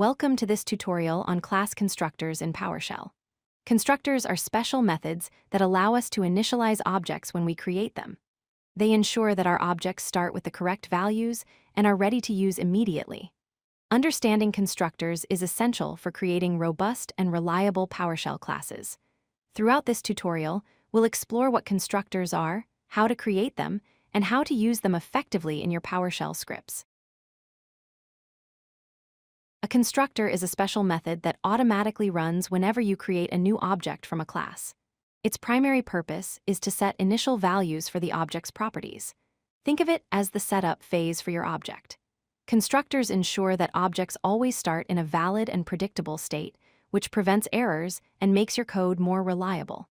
Welcome to this tutorial on class constructors in PowerShell. Constructors are special methods that allow us to initialize objects when we create them. They ensure that our objects start with the correct values and are ready to use immediately. Understanding constructors is essential for creating robust and reliable PowerShell classes. Throughout this tutorial, we'll explore what constructors are, how to create them, and how to use them effectively in your PowerShell scripts. A constructor is a special method that automatically runs whenever you create a new object from a class. Its primary purpose is to set initial values for the object's properties. Think of it as the setup phase for your object. Constructors ensure that objects always start in a valid and predictable state, which prevents errors and makes your code more reliable.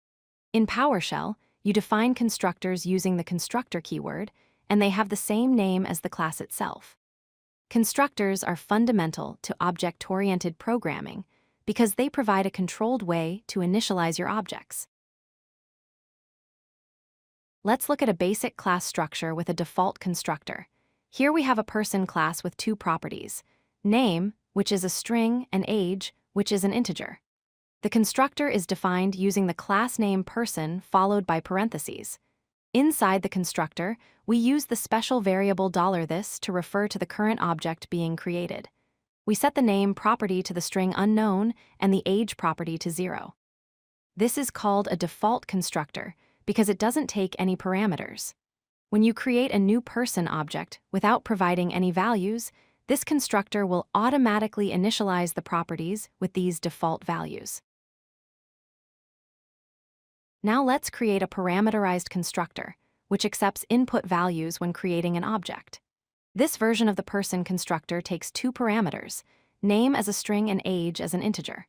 In PowerShell, you define constructors using the constructor keyword, and they have the same name as the class itself. Constructors are fundamental to object-oriented programming because they provide a controlled way to initialize your objects. Let's look at a basic class structure with a default constructor. Here we have a person class with two properties: name, which is a string, and age, which is an integer. The constructor is defined using the class name person followed by parentheses. Inside the constructor, we use the special variable $this to refer to the current object being created. We set the name property to the string unknown and the age property to 0. This is called a default constructor because it doesn't take any parameters. When you create a new person object without providing any values, this constructor will automatically initialize the properties with these default values. Now let's create a parameterized constructor, which accepts input values when creating an object. This version of the person constructor takes two parameters, name as a string and age as an integer.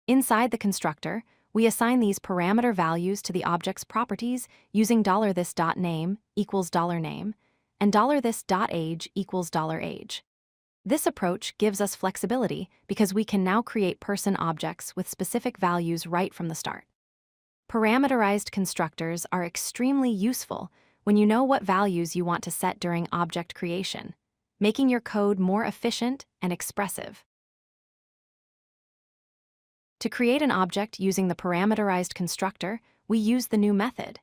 Inside the constructor, we assign these parameter values to the object's properties using $this.name equals $name and $this.age equals $age. This approach gives us flexibility because we can now create person objects with specific values right from the start. Parameterized constructors are extremely useful when you know what values you want to set during object creation, making your code more efficient and expressive. To create an object using the parameterized constructor, we use the new method.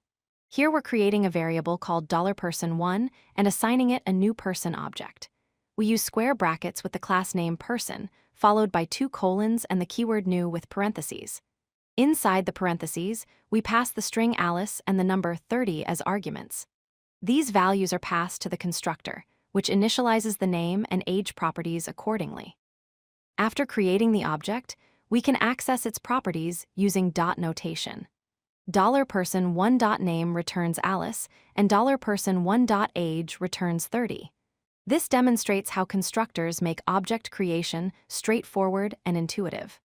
Here we're creating a variable called $person1 and assigning it a new person object. We use square brackets with the class name person, followed by 2 colons and the keyword new with parentheses. Inside the parentheses, we pass the string Alice and the number 30 as arguments. These values are passed to the constructor, which initializes the name and age properties accordingly. After creating the object, we can access its properties using dot notation. $person1.name returns Alice, and $person1.age returns 30. This demonstrates how constructors make object creation straightforward and intuitive.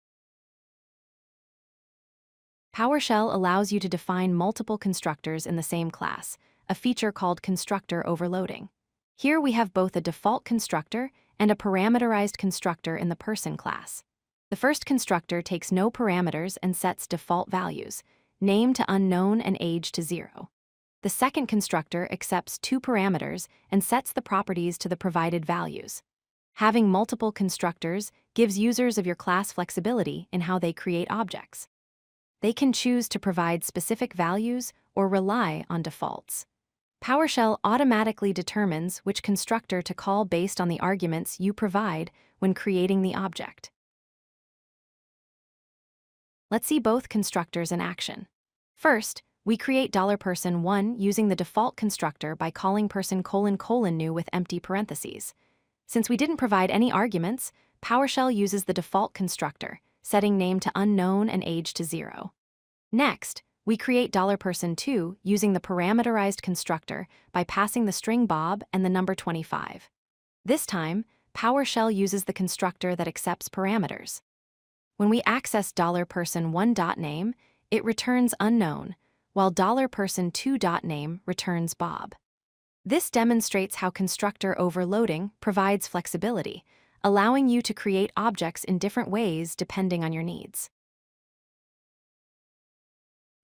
PowerShell allows you to define multiple constructors in the same class, a feature called constructor overloading. Here we have both a default constructor and a parameterized constructor in the person class. The first constructor takes no parameters and sets default values, name to unknown and age to 0. The second constructor accepts 2 parameters and sets the properties to the provided values. Having multiple constructors gives users of your class flexibility in how they create objects. They can choose to provide specific values or rely on defaults. PowerShell automatically determines which constructor to call based on the arguments you provide when creating the object. Let's see both constructors in action. First, we create $person1 using the default constructor by calling person::new with empty parentheses. Since we didn't provide any arguments, PowerShell uses the default constructor, setting name to unknown and age to 0. Next, we create $person2 using the parameterized constructor by passing the string Bob and the number 25. This time, PowerShell uses the constructor that accepts parameters. When we access $person1.name, it returns unknown, while $person2.name returns Bob. This demonstrates how constructor overloading provides flexibility, allowing you to create objects in different ways depending on your needs.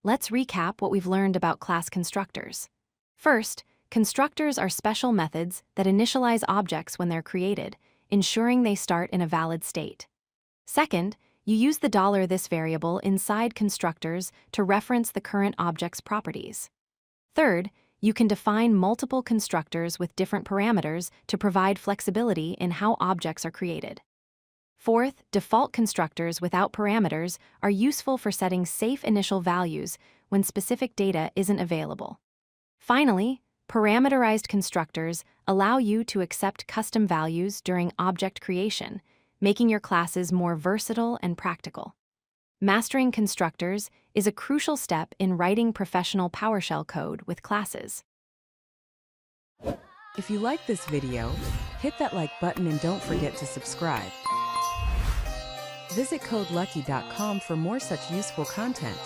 Let's recap what we've learned about class constructors. First, constructors are special methods that initialize objects when they're created, ensuring they start in a valid state. Second, you use the $this variable inside constructors to reference the current object's properties. Third, you can define multiple constructors with different parameters to provide flexibility in how objects are created. Fourth, default constructors without parameters are useful for setting safe initial values when specific data isn't available. Finally, parameterized constructors allow you to accept custom values during object creation, making your classes more versatile and practical. Mastering constructors is a crucial step in writing professional PowerShell code with classes. If you like this video, hit that like button and don't forget to subscribe. Visit codelucky.com for more such useful content.